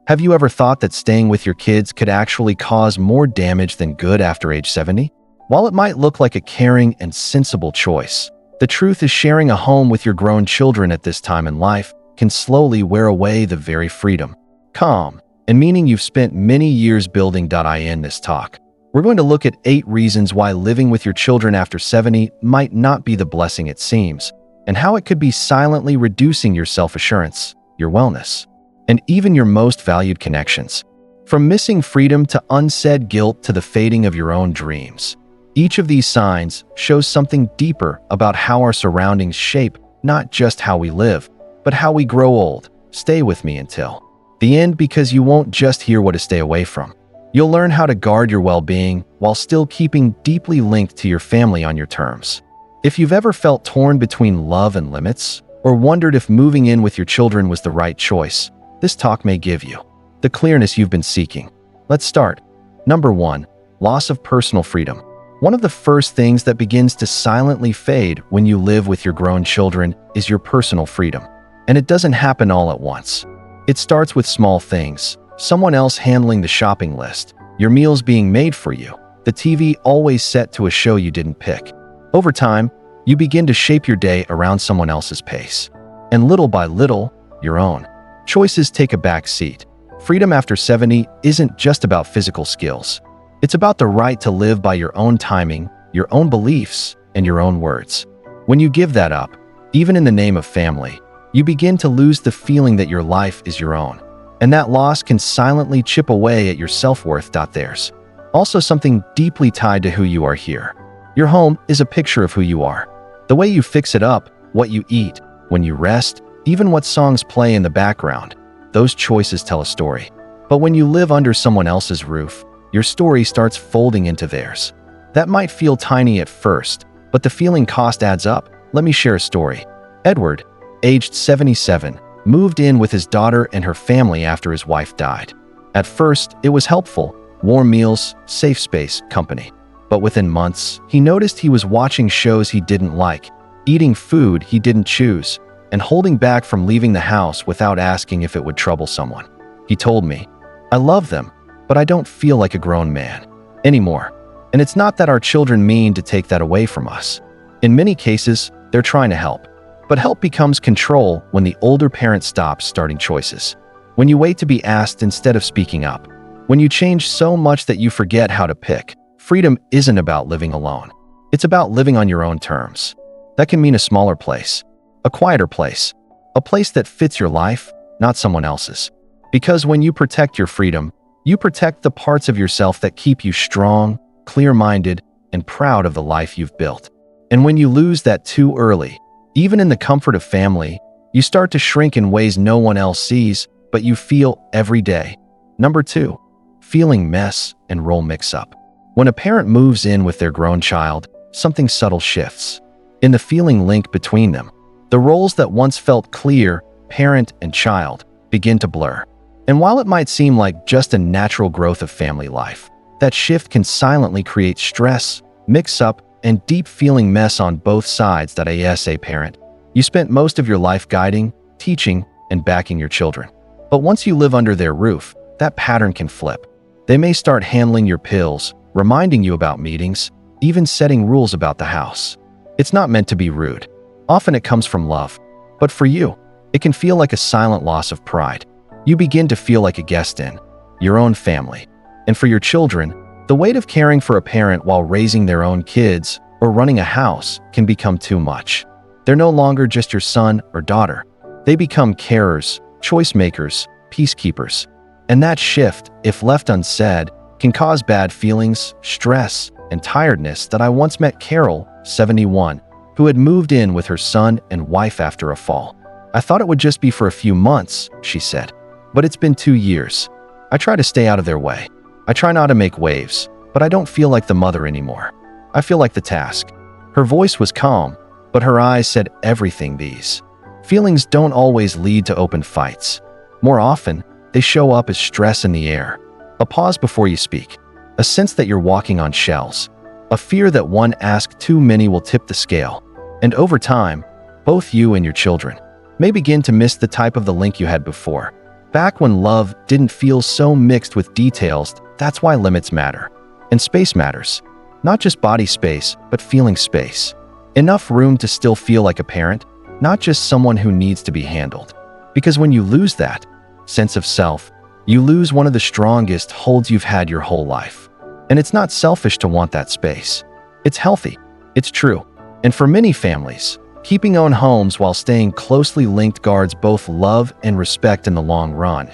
Have you ever thought that staying with your kids could actually cause more damage than good after age 70? While it might look like a caring and sensible choice, the truth is sharing a home with your grown children at this time in life can slowly wear away the very freedom, calm, and meaning you've spent many years building. In this talk, we're going to look at 8 reasons why living with your children after 70 might not be the blessing it seems, and how it could be silently reducing your self-assurance, your wellness, and even your most valued connections. From missing freedom to unsaid guilt to the fading of your own dreams. Each of these signs shows something deeper about how our surroundings shape not just how we live, but how we grow old. Stay with me until the end, because you won't just hear what to stay away from. You'll learn how to guard your well-being while still keeping deeply linked to your family on your terms. If you've ever felt torn between love and limits, or wondered if moving in with your children was the right choice, this talk may give you the clearness you've been seeking. Let's start. Number 1. Loss of personal freedom. One of the first things that begins to silently fade when you live with your grown children is your personal freedom. And it doesn't happen all at once. It starts with small things. Someone else handling the shopping list, your meals being made for you, the TV always set to a show you didn't pick. Over time, you begin to shape your day around someone else's pace. And little by little, your own choices take a back seat. Freedom after 70 isn't just about physical skills. It's about the right to live by your own timing, your own beliefs, and your own words. When you give that up, even in the name of family, you begin to lose the feeling that your life is your own. And that loss can silently chip away at your self-worth. There's also something deeply tied to who you are here. Your home is a picture of who you are. The way you fix it up, what you eat, when you rest, even what songs play in the background, those choices tell a story. But when you live under someone else's roof, your story starts folding into theirs. That might feel tiny at first, but the feeling cost adds up. Let me share a story. Edward, aged 77, moved in with his daughter and her family after his wife died. At first, it was helpful: warm meals, safe space, company. But within months, he noticed he was watching shows he didn't like, eating food he didn't choose, and holding back from leaving the house without asking if it would trouble someone. He told me, "I love them, but I don't feel like a grown man anymore." And it's not that our children mean to take that away from us. In many cases, they're trying to help. But help becomes control when the older parent stops starting choices. When you wait to be asked instead of speaking up. When you change so much that you forget how to pick. Freedom isn't about living alone. It's about living on your own terms. That can mean a smaller place, a quieter place, a place that fits your life, not someone else's. Because when you protect your freedom, you protect the parts of yourself that keep you strong, clear-minded, and proud of the life you've built. And when you lose that too early, even in the comfort of family, you start to shrink in ways no one else sees, but you feel every day. Number 2, feeling mess and role mix-up. When a parent moves in with their grown child, something subtle shifts in the feeling link between them. The roles that once felt clear, parent and child, begin to blur. And while it might seem like just a natural growth of family life, that shift can silently create stress, mix-up, and deep feeling mess on both sides. As a parent, you spent most of your life guiding, teaching, and backing your children. But once you live under their roof, that pattern can flip. They may start handling your pills, reminding you about meetings, even setting rules about the house. It's not meant to be rude. Often it comes from love. But for you, it can feel like a silent loss of pride. You begin to feel like a guest in your own family. And for your children, the weight of caring for a parent while raising their own kids or running a house can become too much. They're no longer just your son or daughter. They become carers, choice makers, peacekeepers. And that shift, if left unsaid, can cause bad feelings, stress, and tiredness. I once met Carol, 71, who had moved in with her son and wife after a fall. "I thought it would just be for a few months," she said. "But it's been 2 years. I try to stay out of their way. I try not to make waves, but I don't feel like the mother anymore. I feel like the task." Her voice was calm, but her eyes said everything. These feelings don't always lead to open fights. More often, they show up as stress in the air, a pause before you speak, a sense that you're walking on shells, a fear that one ask too many will tip the scale. And over time, both you and your children may begin to miss the type of the link you had before. Back when love didn't feel so mixed with details, that's why limits matter. And space matters. Not just body space, but feeling space. Enough room to still feel like a parent, not just someone who needs to be handled. Because when you lose that sense of self, you lose one of the strongest holds you've had your whole life. And it's not selfish to want that space. It's healthy. It's true. And for many families, keeping own homes while staying closely linked guards both love and respect in the long run.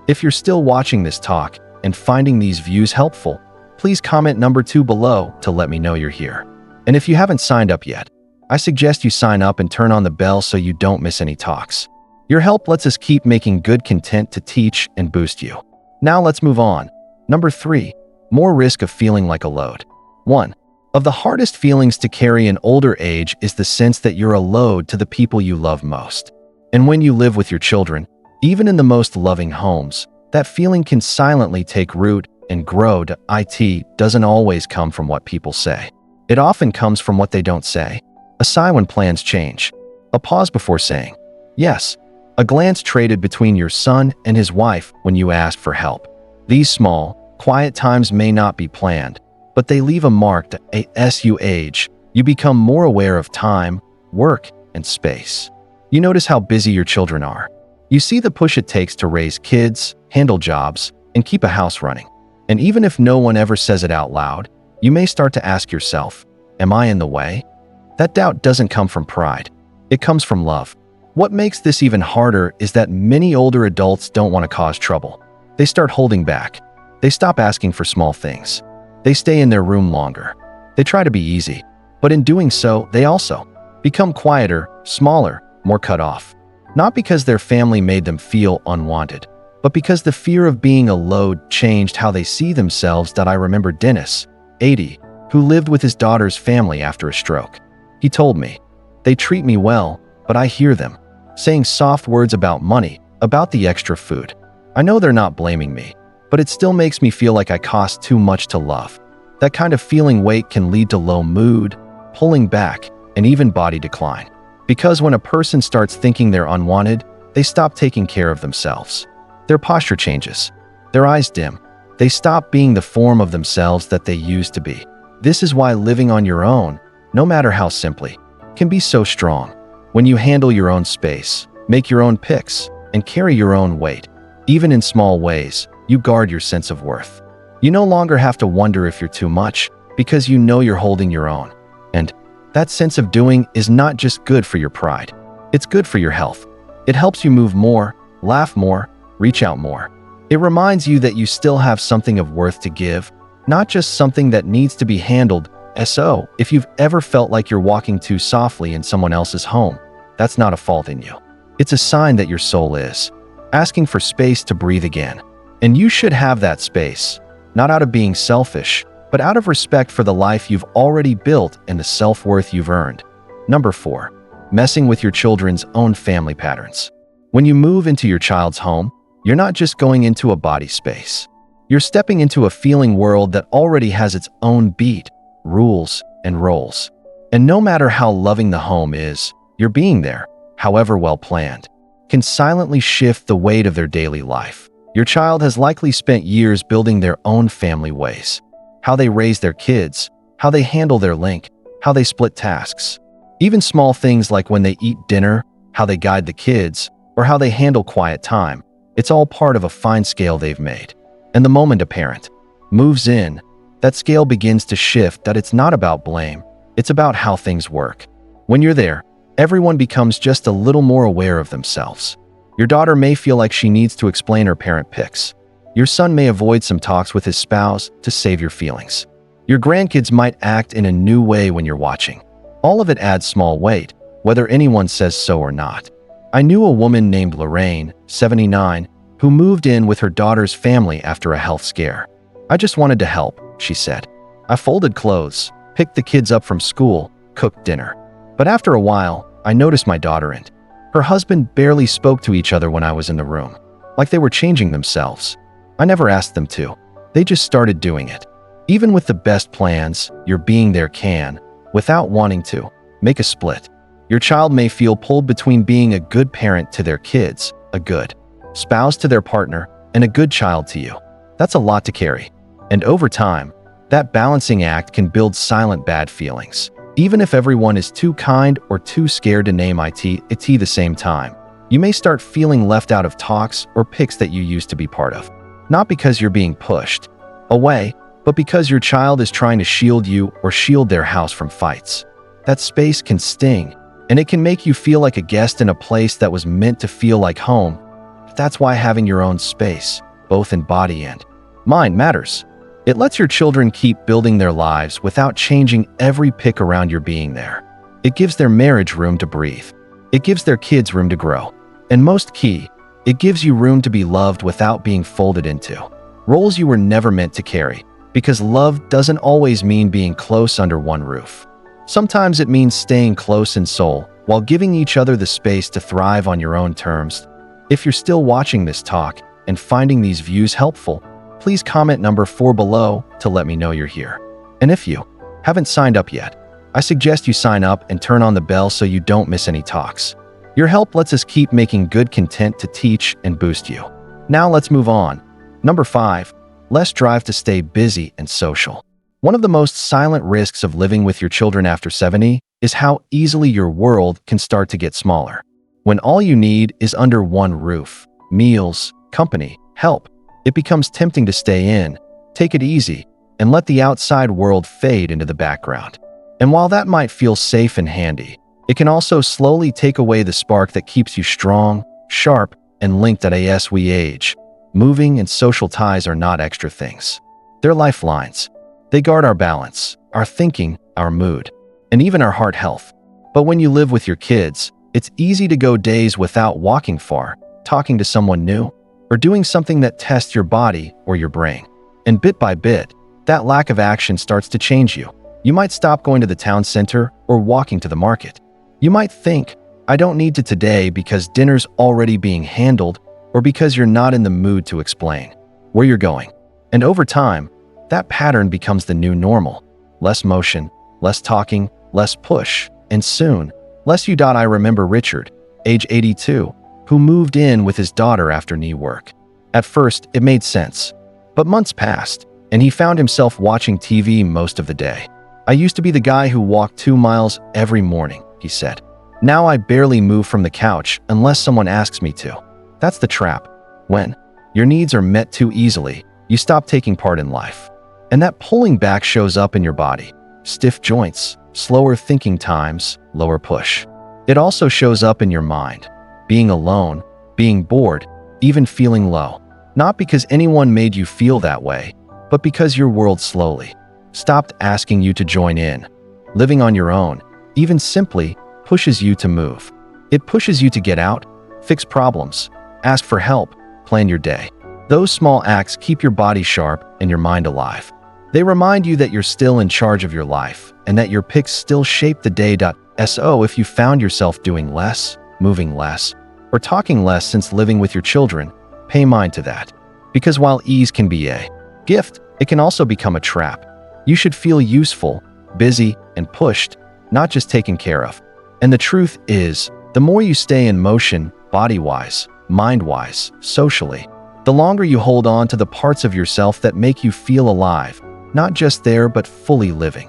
If you're still watching this talk and finding these views helpful, please comment number 2 below to let me know you're here. And if you haven't signed up yet, I suggest you sign up and turn on the bell so you don't miss any talks. Your help lets us keep making good content to teach and boost you. Now let's move on. Number 3, more risk of feeling like a load. 1 of the hardest feelings to carry in older age is the sense that you're a load to the people you love most. And when you live with your children, even in the most loving homes, that feeling can silently take root and grow. It doesn't always come from what people say. It often comes from what they don't say. A sigh when plans change. A pause before saying yes. A glance traded between your son and his wife when you ask for help. These small, quiet times may not be planned, but they leave a mark. As you age, you become more aware of time, work, and space. You notice how busy your children are. You see the push it takes to raise kids, handle jobs, and keep a house running. And even if no one ever says it out loud, you may start to ask yourself, am I in the way? That doubt doesn't come from pride. It comes from love. What makes this even harder is that many older adults don't want to cause trouble. They start holding back. They stop asking for small things. They stay in their room longer. They try to be easy. But in doing so, they also become quieter, smaller, more cut off. Not because their family made them feel unwanted, but because the fear of being a load changed how they see themselves. I remember Dennis, 80, who lived with his daughter's family after a stroke. He told me, they treat me well, but I hear them saying soft words about money, about the extra food. I know they're not blaming me, but it still makes me feel like I cost too much to love. That kind of feeling weight can lead to low mood, pulling back, and even body decline. Because when a person starts thinking they're unwanted, they stop taking care of themselves. Their posture changes. Their eyes dim. They stop being the form of themselves that they used to be. This is why living on your own, no matter how simply, can be so strong. When you handle your own space, make your own picks, and carry your own weight, even in small ways, you guard your sense of worth. You no longer have to wonder if you're too much, because you know you're holding your own. And that sense of doing is not just good for your pride. It's good for your health. It helps you move more, laugh more, reach out more. It reminds you that you still have something of worth to give, not just something that needs to be handled. So, if you've ever felt like you're walking too softly in someone else's home, that's not a fault in you. It's a sign that your soul is asking for space to breathe again. And you should have that space, not out of being selfish, but out of respect for the life you've already built and the self-worth you've earned. Number 4, messing with your children's own family patterns. When you move into your child's home, you're not just going into a body space. You're stepping into a feeling world that already has its own beat, rules, and roles. And no matter how loving the home is, your being there, however well planned, can silently shift the weight of their daily life. Your child has likely spent years building their own family ways. How they raise their kids, how they handle their link, how they split tasks. Even small things like when they eat dinner, how they guide the kids, or how they handle quiet time. It's all part of a fine scale they've made. And the moment a parent moves in, that scale begins to shift. That it's not about blame, it's about how things work. When you're there, everyone becomes just a little more aware of themselves. Your daughter may feel like she needs to explain her parent picks. Your son may avoid some talks with his spouse to save your feelings. Your grandkids might act in a new way when you're watching. All of it adds small weight, whether anyone says so or not. I knew a woman named Lorraine, 79, who moved in with her daughter's family after a health scare. I just wanted to help, she said. I folded clothes, picked the kids up from school, cooked dinner. But after a while, I noticed my daughter and her husband barely spoke to each other when I was in the room, like they were changing themselves. I never asked them to. They just started doing it. Even with the best plans, your being there can, without wanting to, make a split. Your child may feel pulled between being a good parent to their kids, a good spouse to their partner, and a good child to you. That's a lot to carry. And over time, that balancing act can build silent bad feelings. Even if everyone is too kind or too scared to name it at the same time, you may start feeling left out of talks or pics that you used to be part of. Not because you're being pushed away, but because your child is trying to shield you or shield their house from fights. That space can sting, and it can make you feel like a guest in a place that was meant to feel like home. That's why having your own space, both in body and mind, matters. It lets your children keep building their lives without changing every pick around your being there. It gives their marriage room to breathe. It gives their kids room to grow. And most key, it gives you room to be loved without being folded into roles you were never meant to carry. Because love doesn't always mean being close under one roof. Sometimes it means staying close in soul while giving each other the space to thrive on your own terms. If you're still watching this talk and finding these views helpful, please comment number 4 below to let me know you're here. And if you haven't signed up yet, I suggest you sign up and turn on the bell so you don't miss any talks. Your help lets us keep making good content to teach and boost you. Now let's move on. Number 5. Less drive to stay busy and social. One of the most silent risks of living with your children after 70 is how easily your world can start to get smaller. When all you need is under one roof, meals, company, help, it becomes tempting to stay in, take it easy, and let the outside world fade into the background. And while that might feel safe and handy, it can also slowly take away the spark that keeps you strong, sharp, and linked as we age. Moving and social ties are not extra things. They're lifelines. They guard our balance, our thinking, our mood, and even our heart health. But when you live with your kids, it's easy to go days without walking far, talking to someone new, or doing something that tests your body or your brain. And bit by bit, that lack of action starts to change you. You might stop going to the town center or walking to the market. You might think, I don't need to today because dinner's already being handled, or because you're not in the mood to explain where you're going. And over time, that pattern becomes the new normal. Less motion, less talking, less push, and soon, less you. I remember Richard, age 82, who moved in with his daughter after knee work. At first, it made sense. But months passed, and he found himself watching TV most of the day. I used to be the guy who walked 2 miles every morning, he said. Now I barely move from the couch unless someone asks me to. That's the trap. When your needs are met too easily, you stop taking part in life. And that pulling back shows up in your body. Stiff joints, slower thinking times, lower push. It also shows up in your mind. Being alone, being bored, even feeling low. Not because anyone made you feel that way, but because your world slowly stopped asking you to join in. Living on your own, even simply, pushes you to move. It pushes you to get out, fix problems, ask for help, plan your day. Those small acts keep your body sharp and your mind alive. They remind you that you're still in charge of your life and that your picks still shape the day. So if you found yourself doing less, moving less, or talking less since living with your children, pay mind to that. Because while ease can be a gift, it can also become a trap. You should feel useful, busy, and pushed, not just taken care of. And the truth is, the more you stay in motion, body-wise, mind-wise, socially, the longer you hold on to the parts of yourself that make you feel alive, not just there but fully living.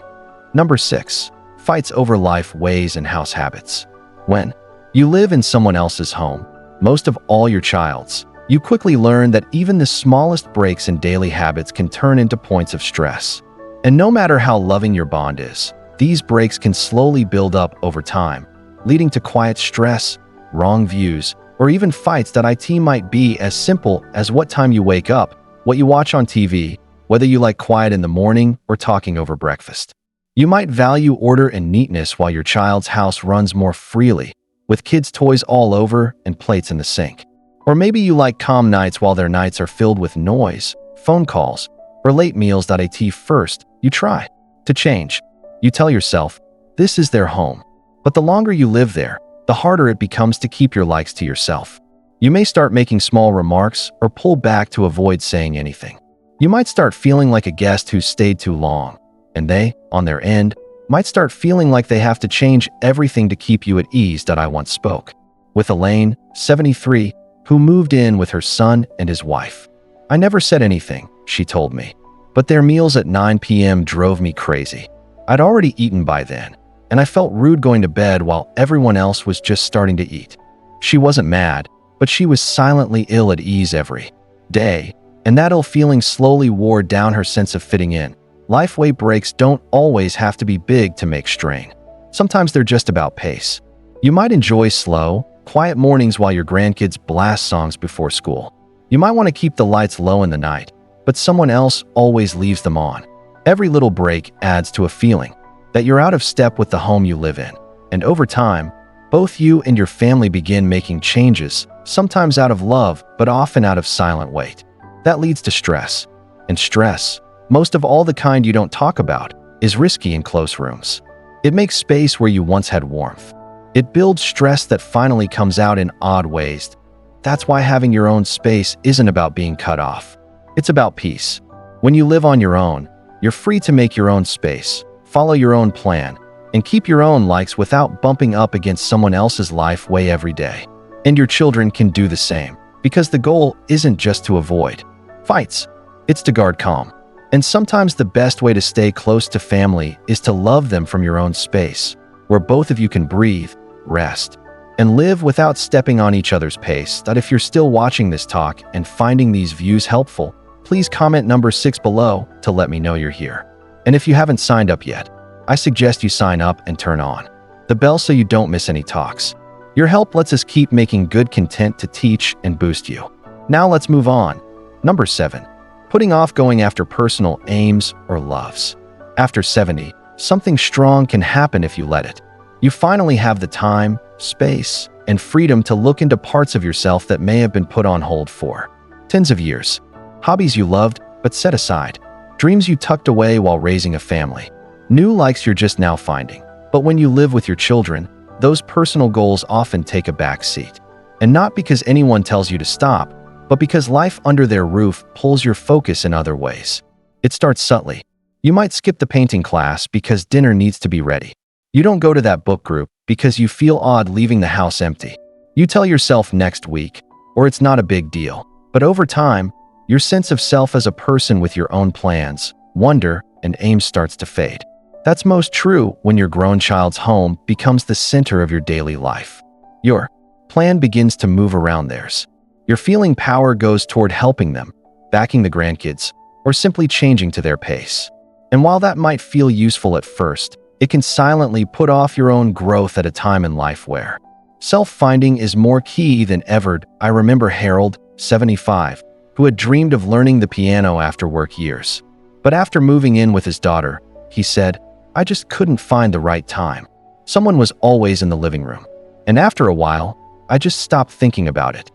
Number 6. Fights over life ways and house habits. When you live in someone else's home, most of all your child's, you quickly learn that even the smallest breaks in daily habits can turn into points of stress. And no matter how loving your bond is, these breaks can slowly build up over time, leading to quiet stress, wrong views, or even fights that might be as simple as what time you wake up, what you watch on TV, whether you like quiet in the morning or talking over breakfast. You might value order and neatness while your child's house runs more freely, with kids' toys all over and plates in the sink. Or maybe you like calm nights while their nights are filled with noise, phone calls, or late meals. First, you try to change. You tell yourself, this is their home. But the longer you live there, the harder it becomes to keep your likes to yourself. You may start making small remarks or pull back to avoid saying anything. You might start feeling like a guest who's stayed too long, and they, on their end, might start feeling like they have to change everything to keep you at ease. I once spoke with Elaine, 73, who moved in with her son and his wife. I never said anything, she told me, but their meals at 9 p.m. drove me crazy. I'd already eaten by then, and I felt rude going to bed while everyone else was just starting to eat. She wasn't mad, but she was silently ill at ease every day, and that ill feeling slowly wore down her sense of fitting in. Lifeway breaks don't always have to be big to make strain. Sometimes they're just about pace. You might enjoy slow, quiet mornings while your grandkids blast songs before school. You might want to keep the lights low in the night, but someone else always leaves them on. Every little break adds to a feeling that you're out of step with the home you live in. And over time, both you and your family begin making changes, sometimes out of love, but often out of silent weight. That leads to stress. And stress, most of all the kind you don't talk about, is risky in close rooms. It makes space where you once had warmth. It builds stress that finally comes out in odd ways. That's why having your own space isn't about being cut off. It's about peace. When you live on your own, you're free to make your own space, follow your own plan, and keep your own likes without bumping up against someone else's life way every day. And your children can do the same, because the goal isn't just to avoid fights, it's to guard calm. And sometimes the best way to stay close to family is to love them from your own space, where both of you can breathe, rest, and live without stepping on each other's pace. That if you're still watching this talk and finding these views helpful, please comment number 6 below to let me know you're here. And if you haven't signed up yet, I suggest you sign up and turn on the bell so you don't miss any talks. Your help lets us keep making good content to teach and boost you. Now let's move on. Number 7. Putting off going after personal aims or loves. After 70, something strong can happen if you let it. You finally have the time, space, and freedom to look into parts of yourself that may have been put on hold for tens of years. Hobbies you loved but set aside. Dreams you tucked away while raising a family. New likes you're just now finding. But when you live with your children, those personal goals often take a back seat. And not because anyone tells you to stop, but because life under their roof pulls your focus in other ways. It starts subtly. You might skip the painting class because dinner needs to be ready. You don't go to that book group because you feel odd leaving the house empty. You tell yourself next week, or it's not a big deal. But over time, your sense of self as a person with your own plans, wonder, and aims starts to fade. That's most true when your grown child's home becomes the center of your daily life. Your plan begins to move around theirs. Your feeling power goes toward helping them, backing the grandkids, or simply changing to their pace. And while that might feel useful at first, it can silently put off your own growth at a time in life where self-finding is more key than ever. I remember Harold, 75, who had dreamed of learning the piano after work years. But after moving in with his daughter, he said, "I just couldn't find the right time. Someone was always in the living room. And after a while, I just stopped thinking about it."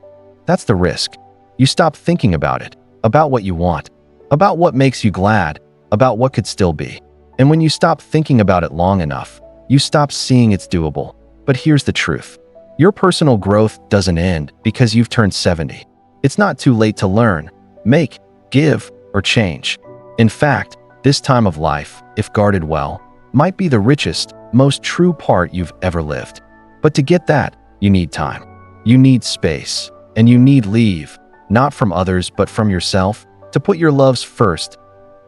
That's the risk. You stop thinking about it, about what you want, about what makes you glad, about what could still be. And when you stop thinking about it long enough, you stop seeing it's doable. But here's the truth. Your personal growth doesn't end because you've turned 70. It's not too late to learn, make, give, or change. In fact, this time of life, if guarded well, might be the richest, most true part you've ever lived. But to get that, you need time. You need space. And you need leave, not from others but from yourself, to put your loves first.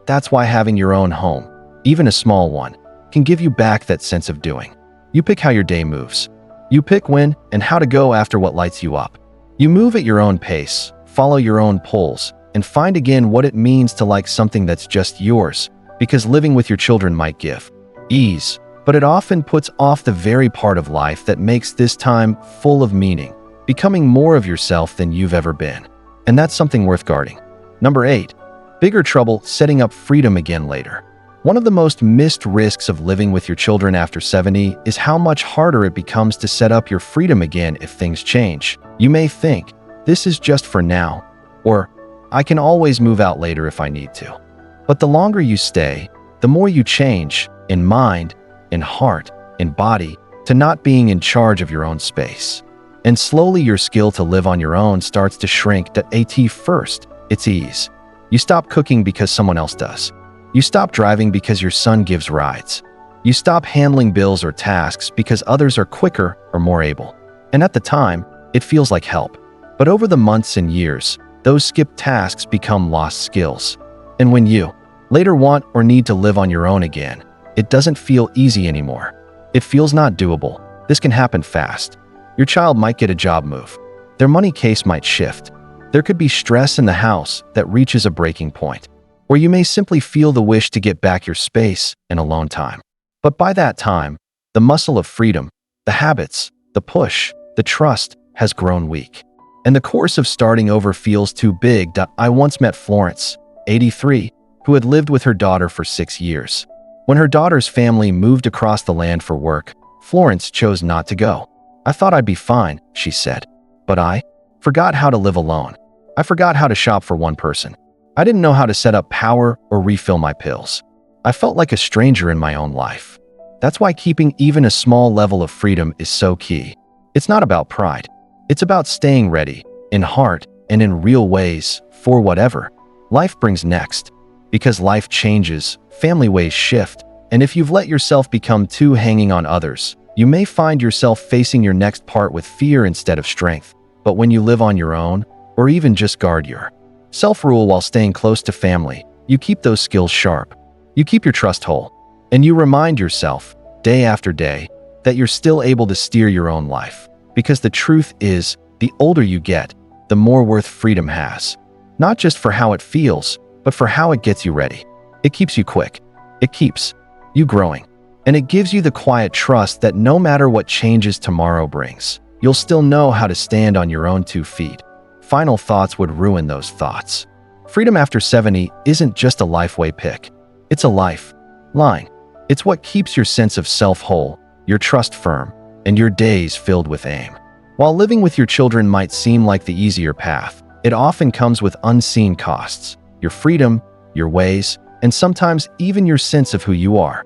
That's why having your own home, even a small one, can give you back that sense of doing. You pick how your day moves. You pick when and how to go after what lights you up. You move at your own pace, follow your own pulls, and find again what it means to like something that's just yours, because living with your children might give ease, but it often puts off the very part of life that makes this time full of meaning, becoming more of yourself than you've ever been. And that's something worth guarding. Number 8, bigger trouble setting up freedom again later. One of the most missed risks of living with your children after 70 is how much harder it becomes to set up your freedom again if things change. You may think, this is just for now, or I can always move out later if I need to. But the longer you stay, the more you change, in mind, in heart, in body, to not being in charge of your own space. And slowly your skill to live on your own starts to shrink. At first, it's ease. You stop cooking because someone else does. You stop driving because your son gives rides. You stop handling bills or tasks because others are quicker or more able. And at the time, it feels like help. But over the months and years, those skipped tasks become lost skills. And when you later want or need to live on your own again, it doesn't feel easy anymore. It feels not doable. This can happen fast. Your child might get a job move. Their money case might shift. There could be stress in the house that reaches a breaking point. Or you may simply feel the wish to get back your space and alone time. But by that time, the muscle of freedom, the habits, the push, the trust has grown weak. And the course of starting over feels too big. I once met Florence, 83, who had lived with her daughter for 6 years. When her daughter's family moved across the land for work, Florence chose not to go. "I thought I'd be fine," she said. "But I forgot how to live alone. I forgot how to shop for one person. I didn't know how to set up power or refill my pills. I felt like a stranger in my own life." That's why keeping even a small level of freedom is so key. It's not about pride. It's about staying ready, in heart and in real ways, for whatever life brings next. Because life changes, family ways shift, and if you've let yourself become too hanging on others, you may find yourself facing your next part with fear instead of strength. But when you live on your own, or even just guard your self-rule while staying close to family, you keep those skills sharp. You keep your trust whole. And you remind yourself, day after day, that you're still able to steer your own life. Because the truth is, the older you get, the more worth freedom has. Not just for how it feels, but for how it gets you ready. It keeps you quick. It keeps you growing. And it gives you the quiet trust that no matter what changes tomorrow brings, you'll still know how to stand on your own 2 feet. Final thoughts would ruin those thoughts. Freedom after 70 isn't just a life-way pick. It's a lifeline. It's what keeps your sense of self whole, your trust firm, and your days filled with aim. While living with your children might seem like the easier path, it often comes with unseen costs. Your freedom, your ways, and sometimes even your sense of who you are.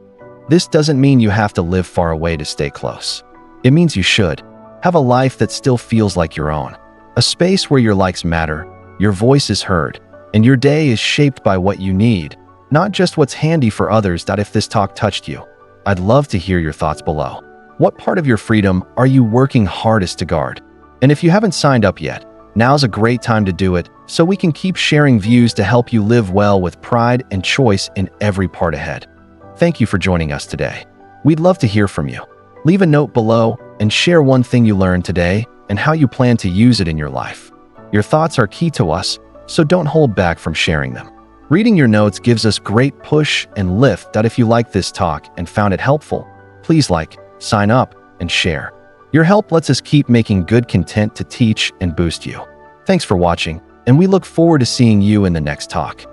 This doesn't mean you have to live far away to stay close. It means you should have a life that still feels like your own. A space where your likes matter, your voice is heard, and your day is shaped by what you need, not just what's handy for others. If this talk touched you, I'd love to hear your thoughts below. What part of your freedom are you working hardest to guard? And if you haven't signed up yet, now's a great time to do it, so we can keep sharing views to help you live well with pride and choice in every part ahead. Thank you for joining us today. We'd love to hear from you. Leave a note below and share one thing you learned today and how you plan to use it in your life. Your thoughts are key to us, so don't hold back from sharing them. Reading your notes gives us great push and lift. If you like this talk and found it helpful, please like, sign up, and share. Your help lets us keep making good content to teach and boost you. Thanks for watching, and we look forward to seeing you in the next talk.